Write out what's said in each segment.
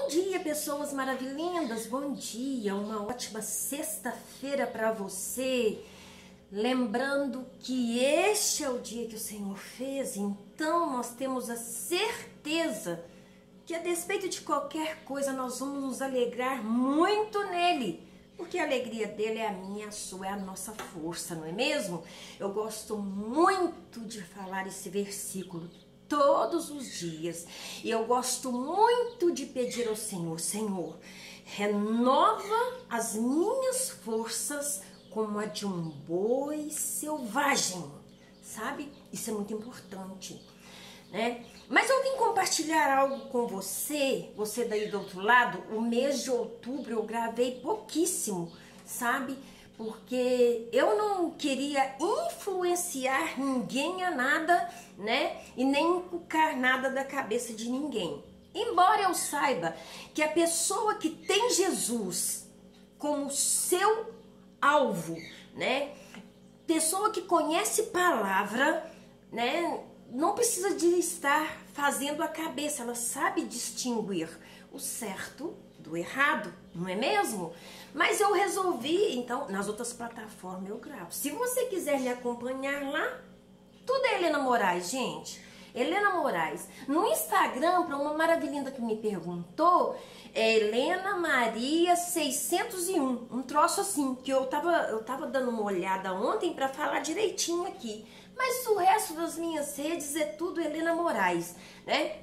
Bom dia, pessoas maravilhindas, bom dia, uma ótima sexta-feira para você. Lembrando que este é o dia que o Senhor fez, então nós temos a certeza que a despeito de qualquer coisa nós vamos nos alegrar muito nele, porque a alegria dele é a minha, a sua, é a nossa força, não é mesmo? Eu gosto muito de falar esse versículo todos os dias, e eu gosto muito de pedir ao Senhor: Senhor, renova as minhas forças como a de um boi selvagem, sabe? Isso é muito importante, né? Mas eu vim compartilhar algo com você, você daí do outro lado. O mês de outubro eu gravei pouquíssimo, sabe? Porque eu não queria influenciar ninguém a nada, né? E nem inculcar nada da cabeça de ninguém. Embora eu saiba que a pessoa que tem Jesus como seu alvo, né? Pessoa que conhece palavra, né? Não precisa de estar fazendo a cabeça, ela sabe distinguir o certo do errado, não é mesmo? Mas eu resolvi, então, nas outras plataformas eu gravo. Se você quiser me acompanhar lá, tudo é Helena Moraes, gente. Helena Moraes. No Instagram, para uma maravilhinda que me perguntou, é Helena Maria 601. Um troço assim, que eu tava dando uma olhada ontem para falar direitinho aqui. Mas o resto das minhas redes é tudo Helena Moraes, né?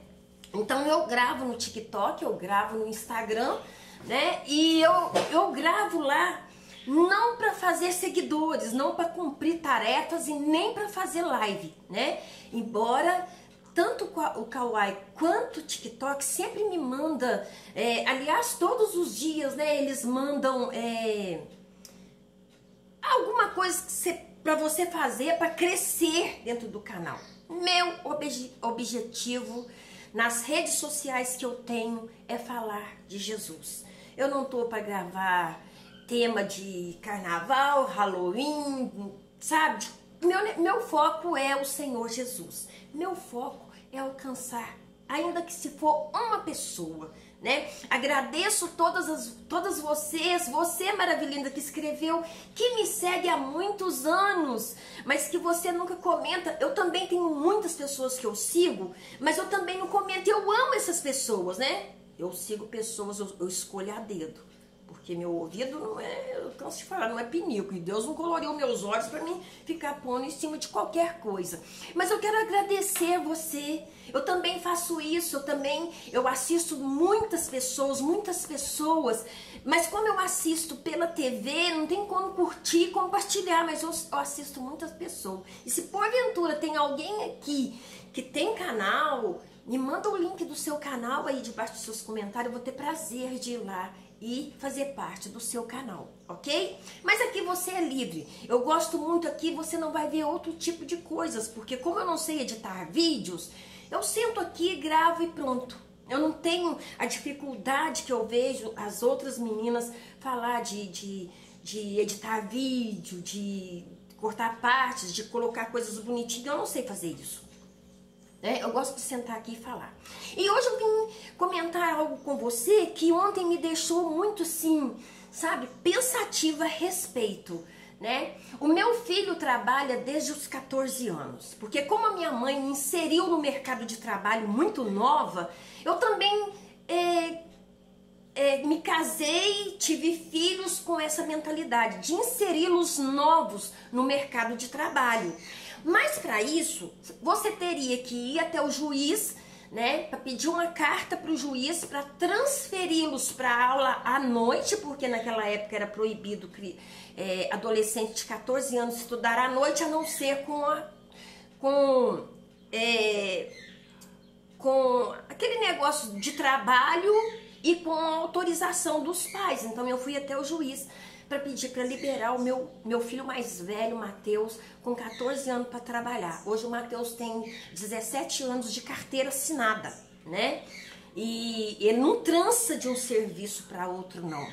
Então eu gravo no TikTok, eu gravo no Instagram, né? E eu gravo lá não para fazer seguidores, não para cumprir tarefas e nem para fazer live, né? Embora tanto o Kawaii quanto o TikTok sempre me manda, aliás, todos os dias, né? Eles mandam alguma coisa para você fazer para crescer dentro do canal. Meu objetivo nas redes sociais que eu tenho é falar de Jesus. Eu não tô para gravar tema de carnaval, Halloween, sabe? Meu foco é o Senhor Jesus. Meu foco é alcançar, ainda que se for uma pessoa, né? Agradeço todas vocês, você maravilhinda que escreveu, que me segue há muitos anos, mas que você nunca comenta. Eu também tenho muitas pessoas que eu sigo, mas eu também não comento. Eu amo essas pessoas, né? Eu sigo pessoas, eu escolho a dedo. Porque meu ouvido não é, eu canso de falar, não é pinico. E Deus não coloriu meus olhos para mim ficar pondo em cima de qualquer coisa. Mas eu quero agradecer a você. Eu também faço isso, eu assisto muitas pessoas. Mas como eu assisto pela TV, não tem como curtir e compartilhar. Mas eu assisto muitas pessoas. E se porventura tem alguém aqui que tem canal, me manda o link do seu canal aí debaixo dos seus comentários. Eu vou ter prazer de ir lá e fazer parte do seu canal, ok? Mas aqui você é livre. Eu gosto muito aqui, você não vai ver outro tipo de coisas, porque como eu não sei editar vídeos, eu sento aqui, gravo e pronto. Eu não tenho a dificuldade que eu vejo as outras meninas falar de editar vídeo, de cortar partes, de colocar coisas bonitinhas. Eu não sei fazer isso. Eu gosto de sentar aqui e falar. E hoje eu vim comentar algo com você que ontem me deixou muito assim, sabe, pensativa a respeito, né? O meu filho trabalha desde os 14 anos, porque como a minha mãe me inseriu no mercado de trabalho muito nova, eu também me casei, tive filhos com essa mentalidade de inseri-los novos no mercado de trabalho. Mas para isso, você teria que ir até o juiz, né, para pedir uma carta para o juiz para transferi-los para aula à noite, porque naquela época era proibido adolescente de 14 anos estudar à noite, a não ser com aquele negócio de trabalho e com a autorização dos pais. Então eu fui até o juiz para pedir para liberar o meu filho mais velho, Matheus, com 14 anos para trabalhar. Hoje o Matheus tem 17 anos de carteira assinada, né? E ele não trança de um serviço para outro, não.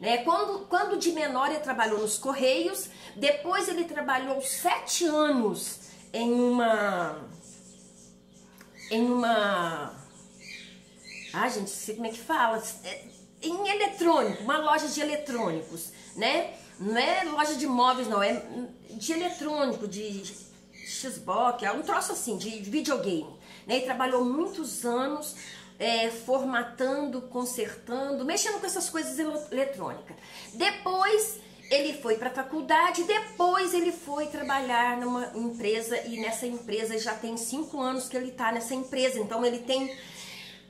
Né? Quando de menor ele trabalhou nos Correios, depois ele trabalhou 7 anos em uma Gente, como é que fala? Em eletrônico, uma loja de eletrônicos, né? Não é loja de móveis, não, é de eletrônico, de Xbox, é um troço assim, de videogame, né? Ele trabalhou muitos anos formatando, consertando, mexendo com essas coisas eletrônicas. Depois ele foi para a faculdade, depois ele foi trabalhar numa empresa, e nessa empresa já tem 5 anos que ele está nessa empresa, então ele tem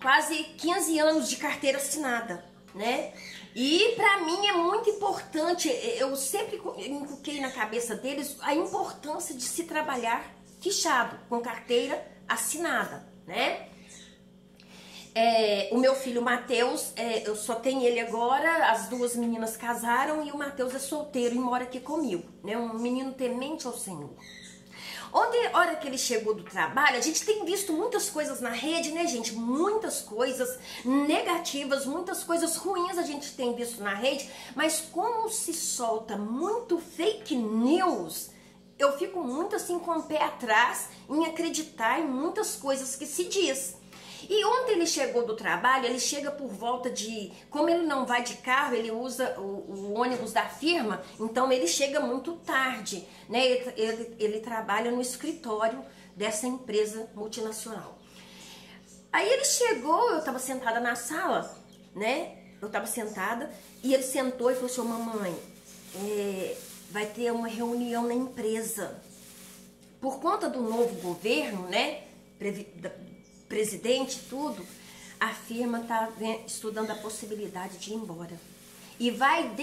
quase 15 anos de carteira assinada, né? E para mim é muito importante, eu sempre inculquei na cabeça deles a importância de se trabalhar fichado, com carteira assinada, né? O meu filho Matheus, eu só tenho ele agora, as 2 meninas casaram e o Matheus é solteiro e mora aqui comigo, né? Um menino temente ao Senhor. Ontem, a hora que ele chegou do trabalho, a gente tem visto muitas coisas na rede, né, gente? Muitas coisas negativas, muitas coisas ruins a gente tem visto na rede, mas como se solta muito fake news, eu fico muito assim com o pé atrás em acreditar em muitas coisas que se diz. E ontem ele chegou do trabalho, ele chega por volta de... Como ele não vai de carro, ele usa o ônibus da firma, então ele chega muito tarde, né? Ele trabalha no escritório dessa empresa multinacional. Aí ele chegou, eu estava sentada na sala, né? Eu estava sentada e ele sentou e falou assim: mamãe, vai ter uma reunião na empresa. Por conta do novo governo, né? Presidente, tudo, a firma está estudando a possibilidade de ir embora. E vai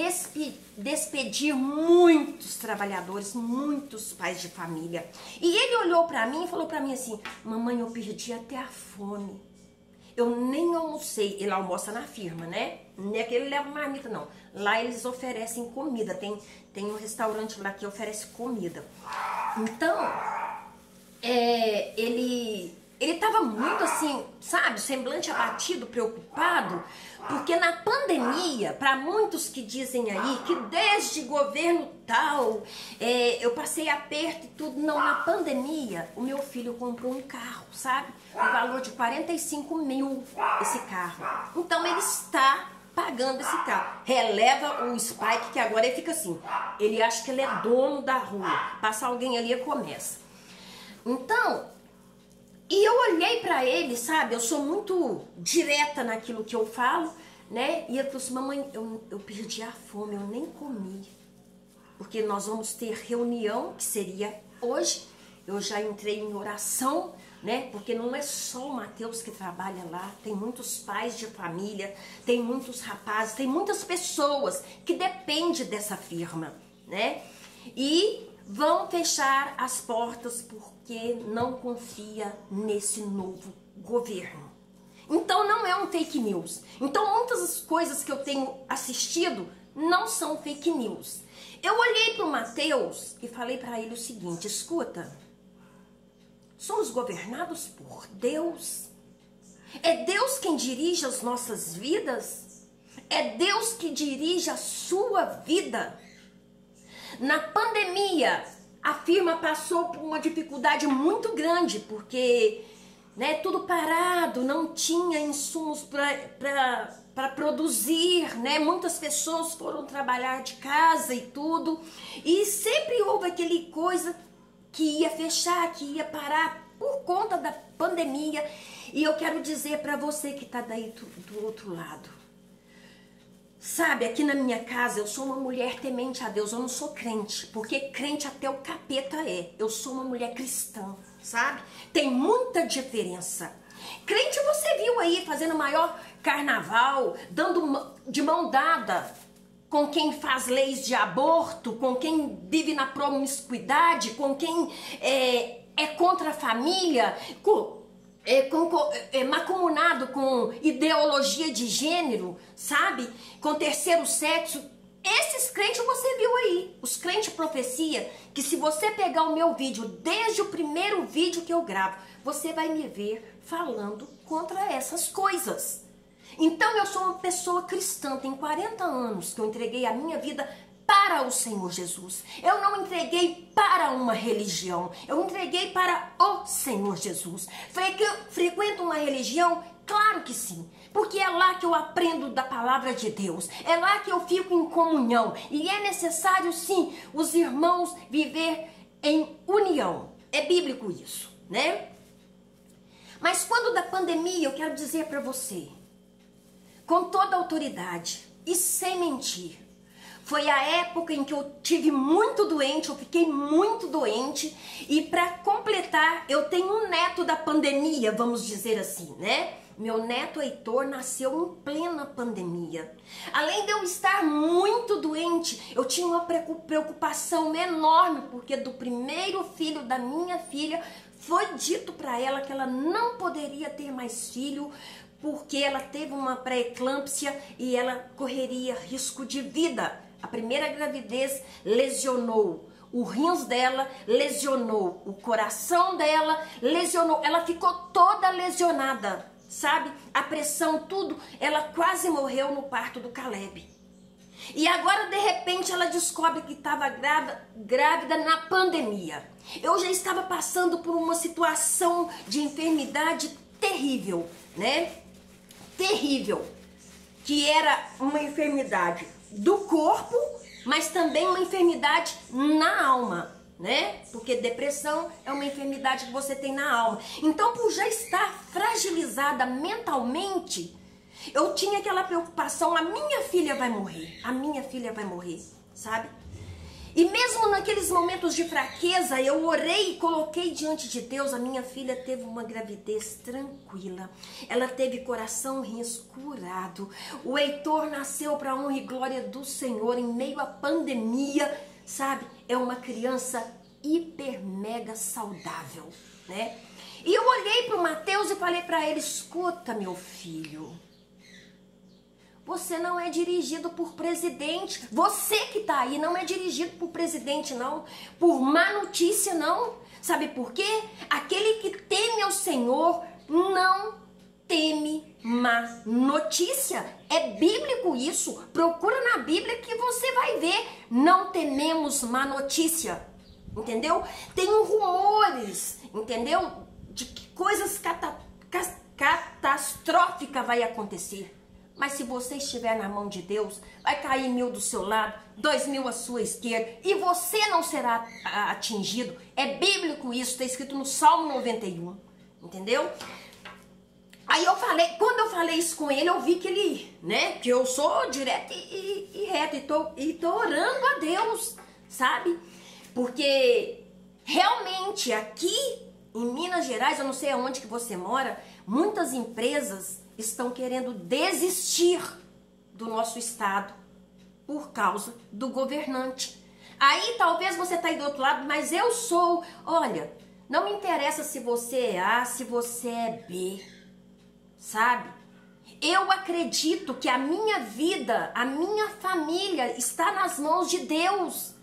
despedir muitos trabalhadores, muitos pais de família. E ele olhou para mim e falou para mim assim: mamãe, eu perdi até a fome. Eu nem almocei. Ele almoça na firma, né? Não é que ele leva marmita, não. Lá eles oferecem comida. Tem um restaurante lá que oferece comida. Então, ele tava muito assim, sabe, semblante abatido, preocupado, porque na pandemia, para muitos que dizem aí que desde governo tal, eu passei aperto e tudo, não, na pandemia, o meu filho comprou um carro, sabe, o valor de 45 mil esse carro. Então ele está pagando esse carro. Releva o Spike, que agora ele fica assim, ele acha que ele é dono da rua, passa alguém ali e começa. Então, e eu olhei pra ele, sabe, eu sou muito direta naquilo que eu falo, né, e ele falou assim: mamãe, eu perdi a fome, eu nem comi, porque nós vamos ter reunião, que seria hoje. Eu já entrei em oração, né, porque não é só o Matheus que trabalha lá, tem muitos pais de família, tem muitos rapazes, tem muitas pessoas que dependem dessa firma, né, e vão fechar as portas porque não confia nesse novo governo. Então não é um fake news. Então muitas coisas que eu tenho assistido não são fake news. Eu olhei para o Matheus e falei para ele o seguinte: escuta, somos governados por Deus. É Deus quem dirige as nossas vidas. É Deus que dirige a sua vida. Na pandemia, a firma passou por uma dificuldade muito grande, porque, né, tudo parado, não tinha insumos para produzir, né? Muitas pessoas foram trabalhar de casa e tudo, e sempre houve aquele coisa que ia fechar, que ia parar por conta da pandemia. E eu quero dizer para você que está daí do outro lado, sabe, aqui na minha casa eu sou uma mulher temente a Deus, eu não sou crente, porque crente até o capeta é. Eu sou uma mulher cristã, sabe? Tem muita diferença. Crente você viu aí fazendo o maior carnaval, dando de mão dada com quem faz leis de aborto, com quem vive na promiscuidade, com quem é contra a família, macumunado com ideologia de gênero, sabe? Com terceiro sexo. Esses crentes você viu aí, os crentes profecia, que se você pegar o meu vídeo, desde o primeiro vídeo que eu gravo, você vai me ver falando contra essas coisas. Então eu sou uma pessoa cristã, tem 40 anos que eu entreguei a minha vida para o Senhor Jesus. Eu não entreguei para uma religião, eu entreguei para o Senhor Jesus. Frequento uma religião Claro que sim, porque é lá que eu aprendo da palavra de Deus, é lá que eu fico em comunhão, e é necessário sim os irmãos viver em união, é bíblico isso, né? Mas quando da pandemia, eu quero dizer para você, com toda a autoridade e sem mentir, foi a época em que eu tive muito doente, eu fiquei muito doente, e para completar, eu tenho um neto da pandemia, vamos dizer assim, né? Meu neto Heitor nasceu em plena pandemia. Além de eu estar muito doente, eu tinha uma preocupação enorme, porque do primeiro filho da minha filha, foi dito para ela que ela não poderia ter mais filho, porque ela teve uma pré-eclâmpsia e ela correria risco de vida. A primeira gravidez lesionou o rins dela, lesionou o coração dela, lesionou, ela ficou toda lesionada, sabe? A pressão, tudo, ela quase morreu no parto do Caleb. E agora, de repente, ela descobre que estava grávida na pandemia. Eu já estava passando por uma situação de enfermidade terrível, né? Terrível. Que era uma enfermidade do corpo, mas também uma enfermidade na alma, né? Porque depressão é uma enfermidade que você tem na alma. Então, por já estar fragilizada mentalmente, eu tinha aquela preocupação, a minha filha vai morrer, sabe? E mesmo naqueles momentos de fraqueza, eu orei e coloquei diante de Deus. A minha filha teve uma gravidez tranquila. Ela teve coração, rins curado. O Heitor nasceu para a honra e glória do Senhor em meio à pandemia, sabe? É uma criança hiper mega saudável, né? E eu olhei para o Mateus e falei para ele, escuta, meu filho, você não é dirigido por presidente. Você que tá aí não é dirigido por presidente, não. Por má notícia, não. Sabe por quê? Aquele que teme ao Senhor não teme má notícia. É bíblico isso. Procura na Bíblia que você vai ver. Não tememos má notícia. Entendeu? Tem rumores, entendeu? De que coisas catastróficas vai acontecer. Mas se você estiver na mão de Deus, vai cair 1000 do seu lado, 2000 à sua esquerda, e você não será atingido. É bíblico isso, está escrito no Salmo 91, entendeu? Aí eu falei, quando eu falei isso com ele, eu vi que ele, né, que eu sou direto e reto, e tô orando a Deus, sabe? Porque realmente aqui em Minas Gerais, eu não sei aonde que você mora, muitas empresas estão querendo desistir do nosso estado por causa do governante. Aí talvez você tá aí do outro lado, mas eu sou, olha, não me interessa se você é A, se você é B, sabe? Eu acredito que a minha vida, a minha família está nas mãos de Deus,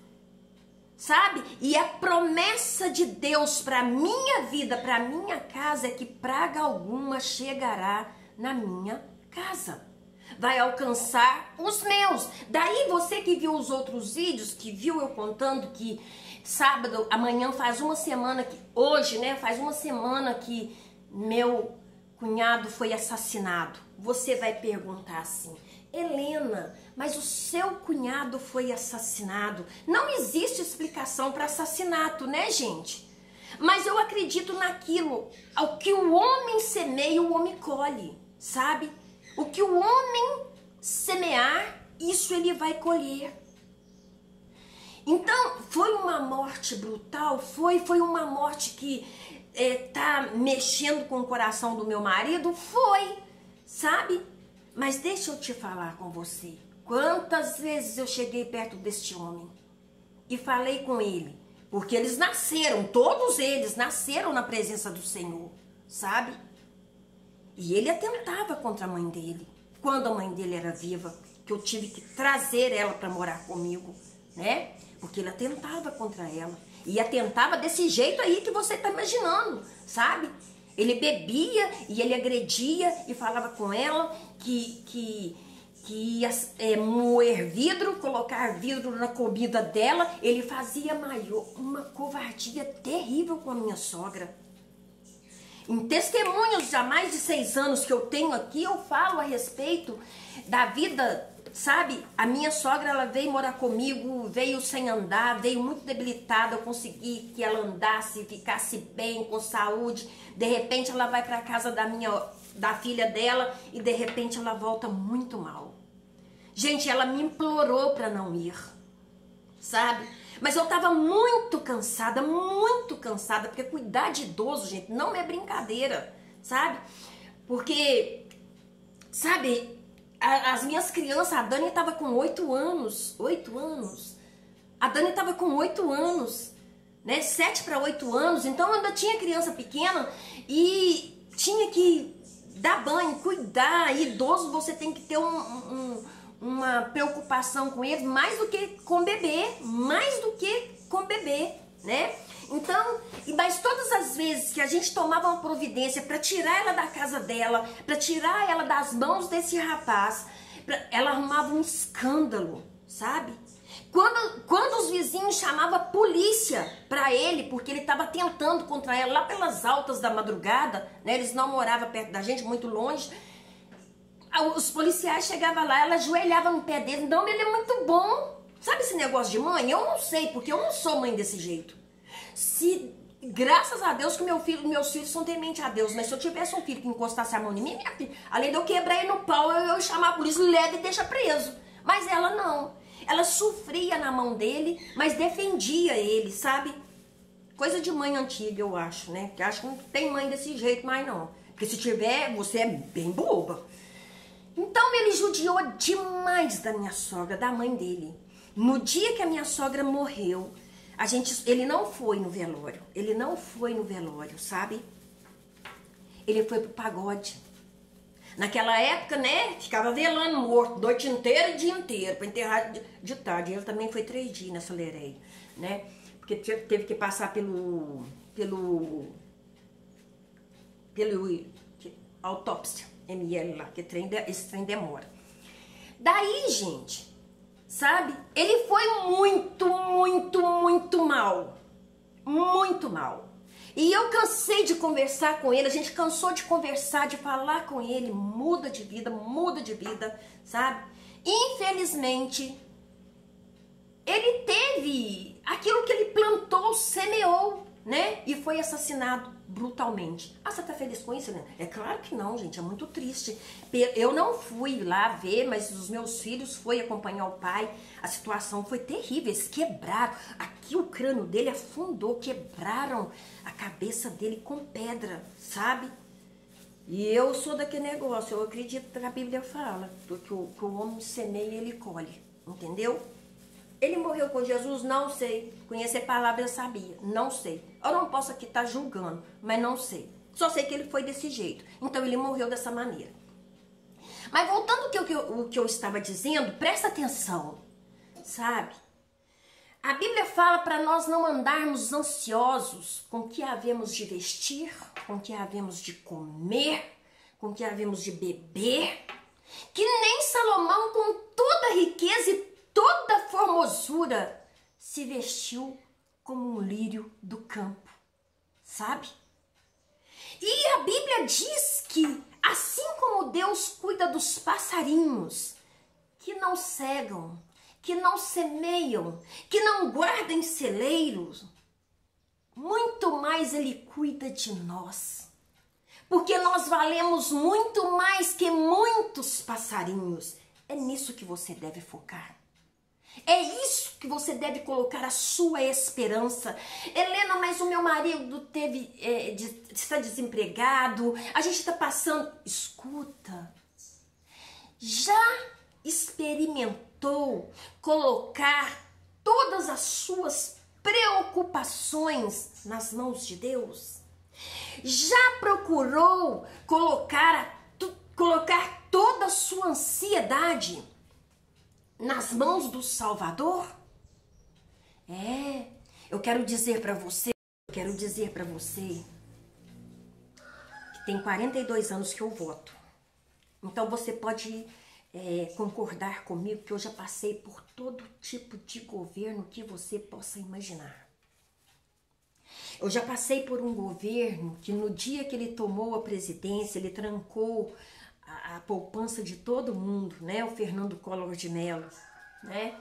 sabe? E a promessa de Deus para minha vida, para minha casa, é que praga alguma chegará na minha casa. Vai alcançar os meus. Daí você que viu os outros vídeos, que viu eu contando que sábado, amanhã faz uma semana que, hoje, né, faz uma semana que meu cunhado foi assassinado. Você vai perguntar assim, Helena, mas o seu cunhado foi assassinado. Não existe explicação para assassinato, né, gente? Mas eu acredito naquilo, ao que o homem semeia, o homem colhe. Sabe? O que o homem semear, isso ele vai colher. Então, foi uma morte brutal? Foi uma morte que tá mexendo com o coração do meu marido? Foi, sabe? Mas deixa eu te falar com você. Quantas vezes eu cheguei perto deste homem e falei com ele? Porque eles nasceram, todos eles nasceram na presença do Senhor, sabe? E ele atentava contra a mãe dele, quando a mãe dele era viva, que eu tive que trazer ela para morar comigo, né? Porque ele atentava contra ela. E atentava desse jeito aí que você tá imaginando, sabe? Ele bebia e ele agredia e falava com ela que ia moer vidro, colocar vidro na comida dela. Ele fazia uma covardia terrível com a minha sogra. Em testemunhos há mais de 6 anos que eu tenho aqui, eu falo a respeito da vida, sabe? A minha sogra, ela veio morar comigo, veio sem andar, veio muito debilitada. Eu consegui que ela andasse, ficasse bem, com saúde. De repente ela vai para casa da filha dela e de repente ela volta muito mal. Gente, ela me implorou para não ir, sabe? Mas eu tava muito cansada, porque cuidar de idoso, gente, não é brincadeira, sabe? Porque, sabe, as minhas crianças, a Dani tava com 8 anos, a Dani tava com 8 anos, né, 7 para 8 anos, então eu ainda tinha criança pequena e tinha que dar banho, cuidar. Idoso, você tem que ter uma preocupação com eles mais do que com bebê, né? Então, mas todas as vezes que a gente tomava uma providência para tirar ela da casa dela, para tirar ela das mãos desse rapaz, ela arrumava um escândalo, sabe? Quando os vizinhos chamavam a polícia para ele, porque ele estava tentando contra ela lá pelas altas da madrugada, né? Eles não moravam perto da gente, muito longe. Os policiais chegavam lá, ela ajoelhava no pé dele. Não, ele é muito bom. Sabe esse negócio de mãe? Eu não sei, porque eu não sou mãe desse jeito. Graças a Deus que meus filhos são tementes a Deus, mas se eu tivesse um filho que encostasse a mão em mim, minha filha, além de eu quebrar ele no pau, eu ia chamar a polícia, leva e deixa preso. Mas ela não. Ela sofria na mão dele, mas defendia ele, sabe? Coisa de mãe antiga, eu acho, né? Que acho que não tem mãe desse jeito mais não. Porque se tiver, você é bem boba. Então ele judiou demais da minha sogra, da mãe dele. No dia que a minha sogra morreu, ele não foi no velório. Ele não foi no velório, sabe? Ele foi pro pagode. Naquela época, né, ficava velando morto, noite inteira e dia inteiro, pra enterrar de tarde. Ele também foi 3 dias nessa lereia, né? Porque teve que passar pelo autópsia, ML lá, que esse trem demora. Daí, gente, sabe, ele foi muito mal. Muito mal. E eu cansei de conversar com ele, a gente cansou de conversar, de falar com ele, muda de vida, sabe? Infelizmente, ele teve aquilo que ele plantou, semeou, né? E foi assassinado brutalmente. Ah, você tá feliz com isso, né? É claro que não, gente, é muito triste. Eu não fui lá ver, mas os meus filhos foram acompanhar o pai. A situação foi terrível, eles quebraram. Aqui o crânio dele afundou, quebraram a cabeça dele com pedra, sabe? E eu sou daquele negócio, eu acredito que a Bíblia fala, que o homem semeia e ele colhe, entendeu? Ele morreu com Jesus? Não sei. Conhecer a palavra eu sabia. Não sei. Eu não posso aqui estar julgando, mas não sei. Só sei que ele foi desse jeito. Então ele morreu dessa maneira. Mas voltando ao que eu estava dizendo, presta atenção, sabe? A Bíblia fala para nós não andarmos ansiosos com o que havemos de vestir, com o que havemos de comer, com o que havemos de beber, que nem Salomão, com toda a riqueza e toda a formosura, se vestiu como um lírio do campo, sabe? E a Bíblia diz que, assim como Deus cuida dos passarinhos, que não cegam, que não semeiam, que não guardam em celeiros, muito mais Ele cuida de nós. Porque nós valemos muito mais que muitos passarinhos. É nisso que você deve focar. É isso que você deve colocar a sua esperança. Helena, mas o meu marido está desempregado, a gente está passando... Escuta, já experimentou colocar todas as suas preocupações nas mãos de Deus? Já procurou colocar toda a sua ansiedade nas mãos do Salvador? Eu quero dizer para você que tem 42 anos que eu voto. Então você pode concordar comigo que eu já passei por todo tipo de governo que você possa imaginar. Eu já passei por um governo que no dia que ele tomou a presidência, ele trancou a poupança de todo mundo, né? O Fernando Collor de Mello, né?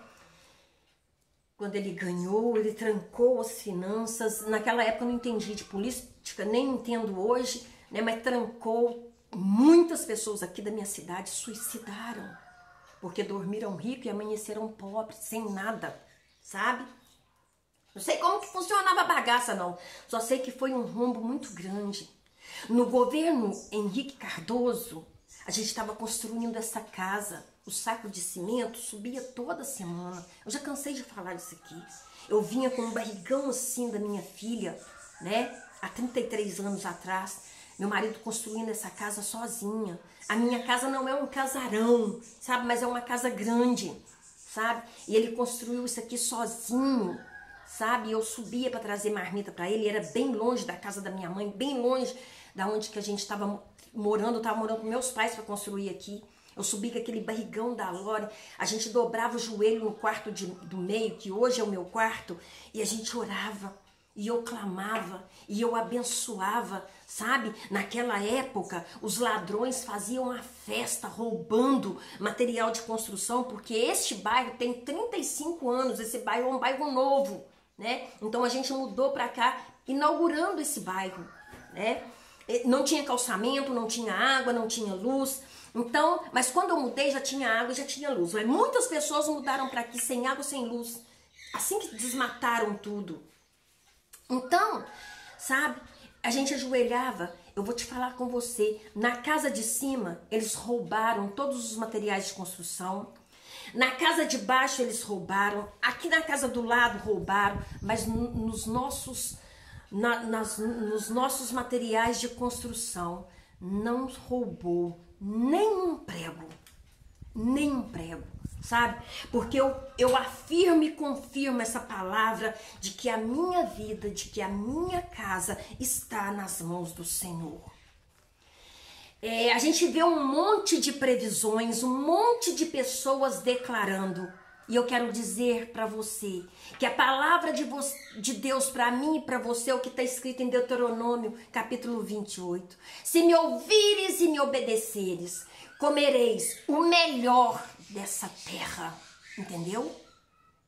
Quando ele ganhou, ele trancou as finanças. Naquela época eu não entendi de política, nem entendo hoje, né? Mas trancou. Muitas pessoas aqui da minha cidade suicidaram, porque dormiram rico e amanheceram pobres, sem nada, sabe? Não sei como que funcionava a bagaça, não. Só sei que foi um rombo muito grande. No governo Henrique Cardoso, a gente estava construindo essa casa. O saco de cimento subia toda semana. Eu já cansei de falar isso aqui. Eu vinha com um barrigão assim da minha filha, né? Há 33 anos atrás. Meu marido construindo essa casa sozinha. A minha casa não é um casarão, sabe? Mas é uma casa grande, sabe? E ele construiu isso aqui sozinho, sabe? Eu subia para trazer marmita para ele. Era bem longe da casa da minha mãe, bem longe da onde que a gente estava morando. Eu estava morando com meus pais para construir aqui. Eu subi com aquele barrigão da Lore. A gente dobrava o joelho no quarto do meio, que hoje é o meu quarto, e a gente orava. E eu clamava, e eu abençoava, sabe? Naquela época, os ladrões faziam a festa roubando material de construção, porque este bairro tem 35 anos, esse bairro é um bairro novo, né? Então a gente mudou para cá, inaugurando esse bairro, né? Não tinha calçamento, não tinha água, não tinha luz. Então, mas quando eu mudei já tinha água, já tinha luz. Mas muitas pessoas mudaram para aqui sem água, sem luz, assim que desmataram tudo. Então, sabe, a gente ajoelhava. Eu vou te falar com você, na casa de cima eles roubaram todos os materiais de construção, na casa de baixo eles roubaram, aqui na casa do lado roubaram, mas nos nossos materiais de construção não roubou nem um prego, sabe? Porque eu afirmo e confirmo essa palavra de que a minha vida, de que a minha casa está nas mãos do Senhor. A gente vê um monte de previsões, um monte de pessoas declarando. E eu quero dizer para você que a palavra de Deus para mim e para você é o que está escrito em Deuteronômio, capítulo 28. Se me ouvires e me obedeceres, comereis o melhor dessa terra. Entendeu?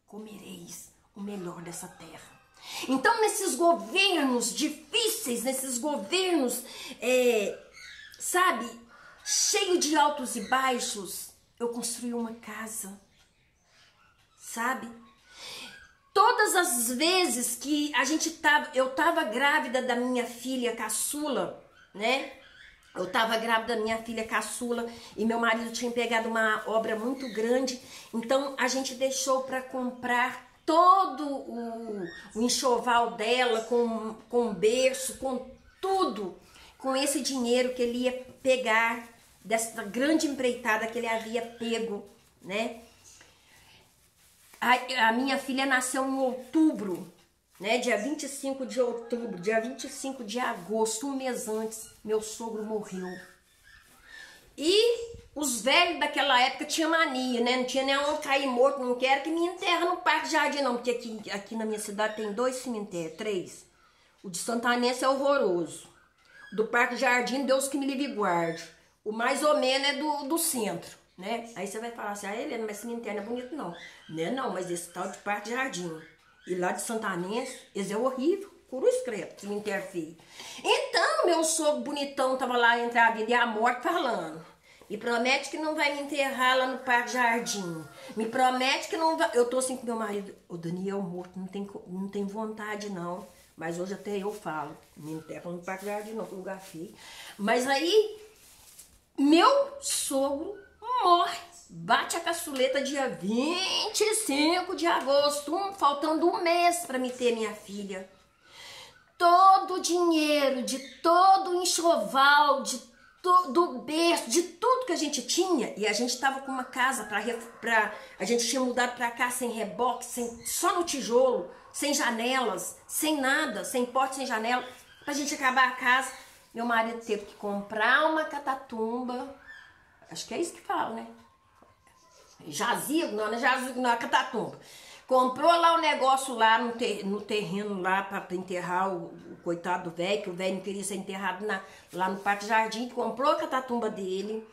Comereis o melhor dessa terra. Então, nesses governos difíceis, nesses governos, sabe, cheio de altos e baixos, eu construí uma casa. Sabe? Todas as vezes que eu tava grávida da minha filha caçula, né? Eu tava grávida da minha filha caçula e meu marido tinha pegado uma obra muito grande, então a gente deixou para comprar todo o enxoval dela, com berço, com tudo, com esse dinheiro que ele ia pegar dessa grande empreitada que ele havia pego, né? A minha filha nasceu em outubro, né? Dia 25 de outubro, dia 25 de agosto, um mês antes, meu sogro morreu. E os velhos daquela época tinham mania, né? Não tinha nenhum cair morto, não quero que me enterra no Parque Jardim, não. Porque aqui na minha cidade tem 2 cemitérios, 3. O de Santanense é horroroso. O do Parque Jardim, Deus que me livre e guarde. O mais ou menos é do centro. Né? Aí você vai falar assim, Helena, mas cemitério não é bonito não. Né? Não, mas esse tal de Parque Jardim e lá de Santanense, esse é horrível, cruz credo, cemitério feio. Então, meu sogro bonitão tava lá entre a vida e a morte falando, me promete que não vai me enterrar lá no Parque Jardim, me promete que não vai... Eu tô assim com meu marido, o Daniel morto, não tem vontade não, mas hoje até eu falo, me enterra no Parque Jardim não, que lugar feio. Mas aí, meu sogro morre, bate a caçuleta dia 25 de agosto, faltando um mês para me ter minha filha. Todo o dinheiro, de todo o enxoval, do berço, de tudo que a gente tinha, e a gente tava com uma casa a gente tinha mudado para cá sem reboque, só no tijolo, sem janelas, sem nada, sem porta, sem janela, pra gente acabar a casa. Meu marido teve que comprar uma catatumba. Acho que é isso que fala, né? Jazigo, não é jazigo, não, é catatumba. Comprou lá o negócio lá no terreno lá para enterrar o coitado do velho, que o velho não queria ser enterrado lá no Parque Jardim. Comprou a catatumba dele.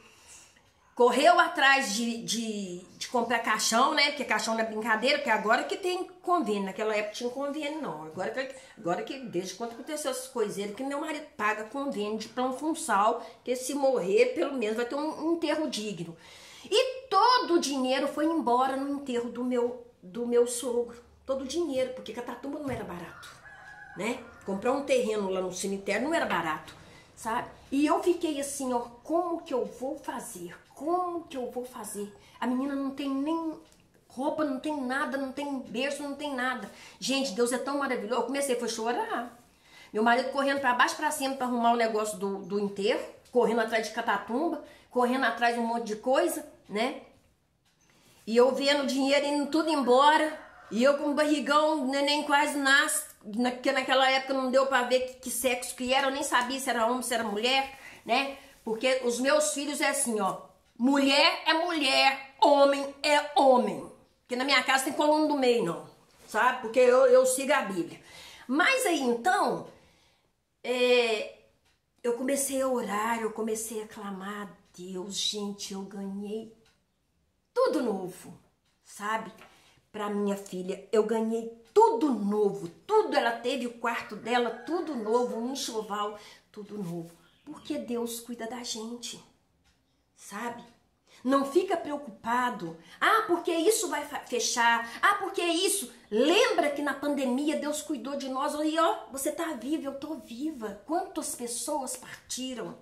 Correu atrás de comprar caixão, né? Porque caixão não é brincadeira, porque agora que tem convênio. Naquela época tinha convênio, não. Agora que desde quando aconteceu essas coiseiras, que meu marido paga convênio de plano funçal, que se morrer, pelo menos vai ter um enterro digno. E todo o dinheiro foi embora no enterro do meu sogro. Todo o dinheiro, porque Catatumba não era barato, né? Comprar um terreno lá no cemitério não era barato, sabe? E eu fiquei assim, ó, como que eu vou fazer? Como que eu vou fazer? A menina não tem nem roupa, não tem nada, não tem berço, não tem nada. Gente, Deus é tão maravilhoso. Eu comecei a chorar. Meu marido correndo para baixo para cima para arrumar o negócio do enterro, correndo atrás de Catatumba, correndo atrás de um monte de coisa, né? E eu vendo o dinheiro indo tudo embora, e eu com o barrigão, o neném quase nasce, porque naquela época não deu para ver que sexo que era, eu nem sabia se era homem, se era mulher, né? Porque os meus filhos é assim, ó, mulher é mulher, homem é homem. Porque na minha casa tem coluna do meio, não, sabe? Porque eu sigo a Bíblia. Mas aí, então, eu comecei a orar, eu comecei a clamar a Deus. Gente, eu ganhei tudo novo, sabe? Para minha filha, eu ganhei tudo novo, tudo. Ela teve o quarto dela, tudo novo, um enxoval, tudo novo. Porque Deus cuida da gente, sabe? Não fica preocupado. Ah, porque isso vai fechar. Ah, porque isso. Lembra que na pandemia Deus cuidou de nós. E ó, você tá viva, eu tô viva. Quantas pessoas partiram,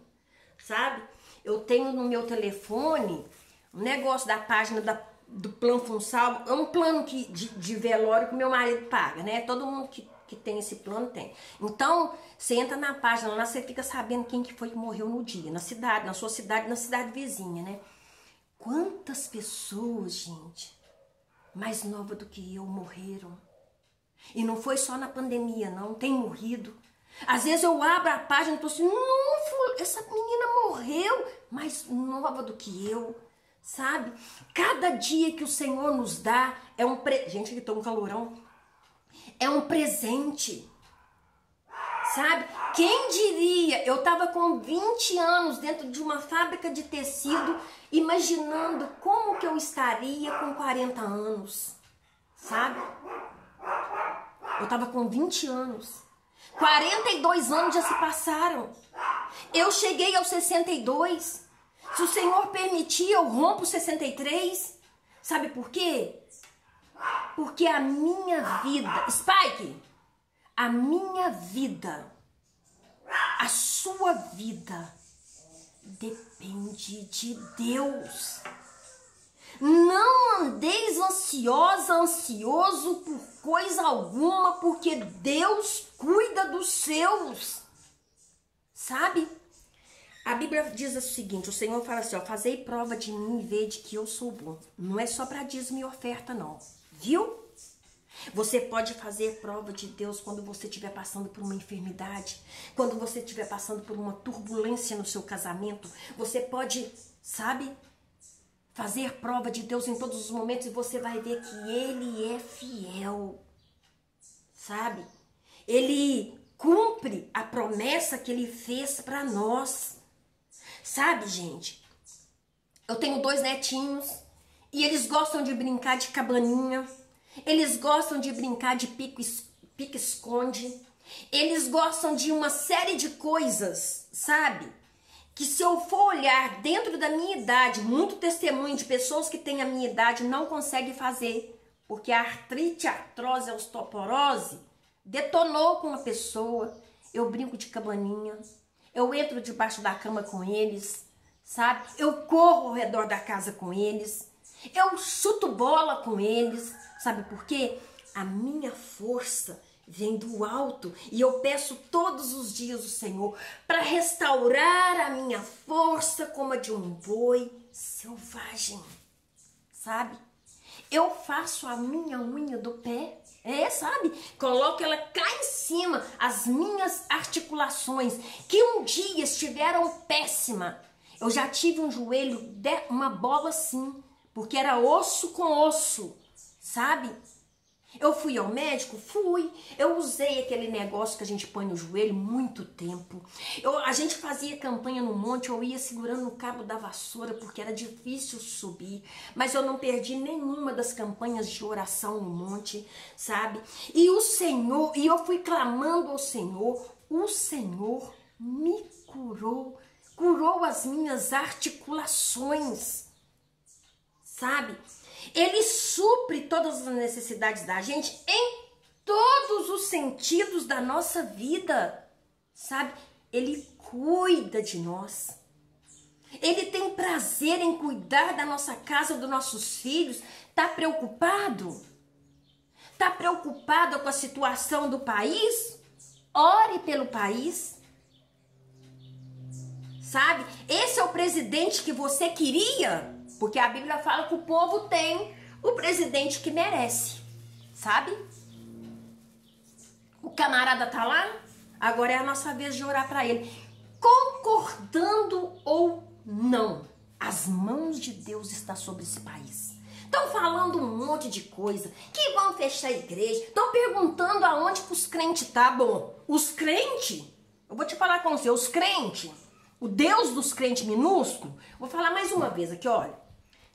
sabe? Eu tenho no meu telefone um negócio da página do plano funçal. É um plano de velório que meu marido paga, né? Todo mundo que tem esse plano tem. Então, você entra na página lá, você fica sabendo quem que foi que morreu no dia. Na cidade, na sua cidade, na cidade vizinha, né? Quantas pessoas, gente, mais nova do que eu morreram. E não foi só na pandemia, não. Tem morrido. Às vezes eu abro a página e tô assim, não, essa menina morreu mais nova do que eu, sabe? Cada dia que o Senhor nos dá é um presente. Gente, que tô um calorão. É um presente. Sabe? Quem diria? Eu tava com 20 anos dentro de uma fábrica de tecido, imaginando como que eu estaria com 40 anos. Sabe? Eu tava com 20 anos. 42 anos já se passaram. Eu cheguei aos 62. Se o Senhor permitir, eu rompo 63. Sabe por quê? Porque a minha vida... Spike! A minha vida, a sua vida, depende de Deus. Não andeis ansiosa, ansioso por coisa alguma, porque Deus cuida dos seus. Sabe? A Bíblia diz o seguinte, o Senhor fala assim, ó, fazei prova de mim e vede que eu sou bom. Não é só para dízimo e oferta, não. Viu? Você pode fazer prova de Deus quando você estiver passando por uma enfermidade, quando você estiver passando por uma turbulência no seu casamento. Você pode, sabe, fazer prova de Deus em todos os momentos e você vai ver que Ele é fiel, sabe? Ele cumpre a promessa que Ele fez para nós, sabe, gente? Eu tenho 2 netinhos e eles gostam de brincar de cabaninha. Eles gostam de brincar de pique-esconde. Eles gostam de uma série de coisas, sabe? Que se eu for olhar dentro da minha idade, muito testemunho de pessoas que têm a minha idade não conseguem fazer. Porque a artrite, a artrose, a osteoporose detonou com uma pessoa. Eu brinco de cabaninha. Eu entro debaixo da cama com eles, sabe? Eu corro ao redor da casa com eles. Eu chuto bola com eles. Sabe por quê? A minha força vem do alto e eu peço todos os dias ao Senhor para restaurar a minha força como a de um boi selvagem, sabe? Eu faço a minha unha do pé, sabe? Coloco ela cá em cima, as minhas articulações, que um dia estiveram péssima. Eu já tive um joelho, uma bola assim, porque era osso com osso. Sabe? Eu fui ao médico? Fui. Eu usei aquele negócio que a gente põe no joelho muito tempo. A gente fazia campanha no monte, eu ia segurando no cabo da vassoura porque era difícil subir. Mas eu não perdi nenhuma das campanhas de oração no monte, sabe? E o Senhor, e eu fui clamando ao Senhor, o Senhor me curou. Curou as minhas articulações, sabe? Ele supre todas as necessidades da gente em todos os sentidos da nossa vida, sabe? Ele cuida de nós. Ele tem prazer em cuidar da nossa casa, dos nossos filhos. Tá preocupado? Tá preocupado com a situação do país? Ore pelo país. Sabe? Esse é o presidente que você queria? Porque a Bíblia fala que o povo tem o presidente que merece, sabe? O camarada tá lá, agora é a nossa vez de orar para ele. Concordando ou não, as mãos de Deus estão sobre esse país. Estão falando um monte de coisa, que vão fechar a igreja, estão perguntando aonde que os crentes tá. Bom, os crentes, eu vou te falar com você, os crentes, o Deus dos crentes minúsculo, vou falar mais uma vez aqui, olha.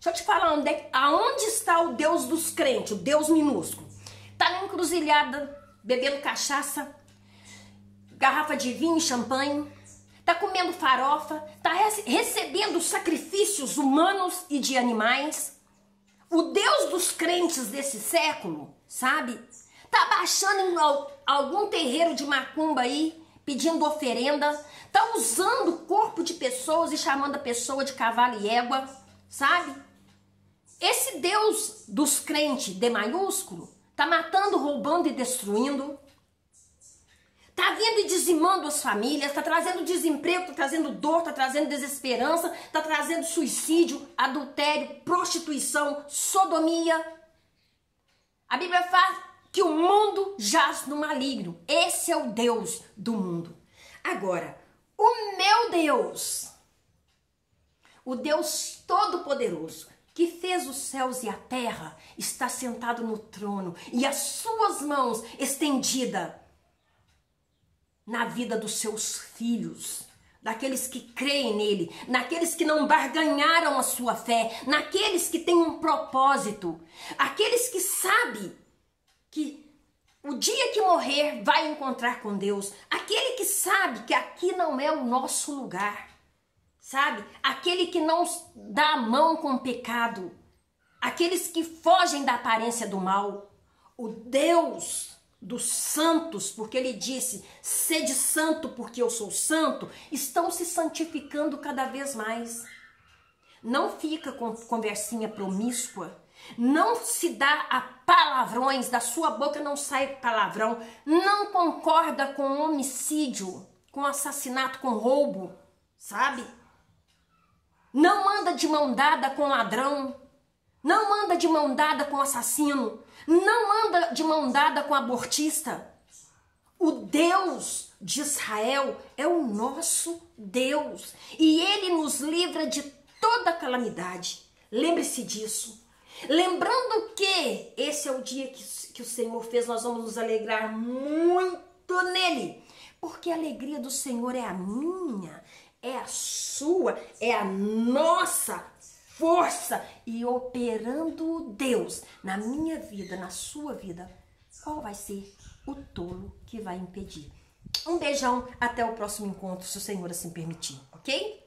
Deixa eu te falar aonde está o Deus dos crentes, o Deus minúsculo. Tá na encruzilhada, bebendo cachaça, garrafa de vinho e champanhe, tá comendo farofa, tá recebendo sacrifícios humanos e de animais. O Deus dos crentes desse século, sabe? Tá baixando em algum terreiro de macumba aí, pedindo oferenda, tá usando o corpo de pessoas e chamando a pessoa de cavalo e égua, sabe? Esse Deus dos crentes, D maiúsculo, tá matando, roubando e destruindo. Tá vindo e dizimando as famílias, tá trazendo desemprego, tá trazendo dor, tá trazendo desesperança, tá trazendo suicídio, adultério, prostituição, sodomia. A Bíblia fala que o mundo jaz no maligno. Esse é o Deus do mundo. Agora, o meu Deus, o Deus Todo-Poderoso, que fez os céus e a terra, está sentado no trono e as suas mãos estendidas na vida dos seus filhos, daqueles que creem nele, naqueles que não barganharam a sua fé, naqueles que têm um propósito, aqueles que sabem que o dia que morrer vai encontrar com Deus, aquele que sabe que aqui não é o nosso lugar. Sabe? Aquele que não dá a mão com o pecado. Aqueles que fogem da aparência do mal. O Deus dos santos, porque ele disse, sede santo porque eu sou santo, estão se santificando cada vez mais. Não fica com conversinha promíscua. Não se dá a palavrões, da sua boca não sai palavrão. Não concorda com homicídio, com assassinato, com roubo, sabe? Não anda de mão dada com ladrão, não anda de mão dada com assassino, não anda de mão dada com abortista. O Deus de Israel é o nosso Deus e ele nos livra de toda calamidade. Lembre-se disso. Lembrando que esse é o dia que o Senhor fez, nós vamos nos alegrar muito nele, porque a alegria do Senhor é a minha, é a sua, é a nossa força. E operando Deus na minha vida, na sua vida, qual vai ser o tolo que vai impedir? Um beijão, até o próximo encontro, se o Senhor assim permitir, ok?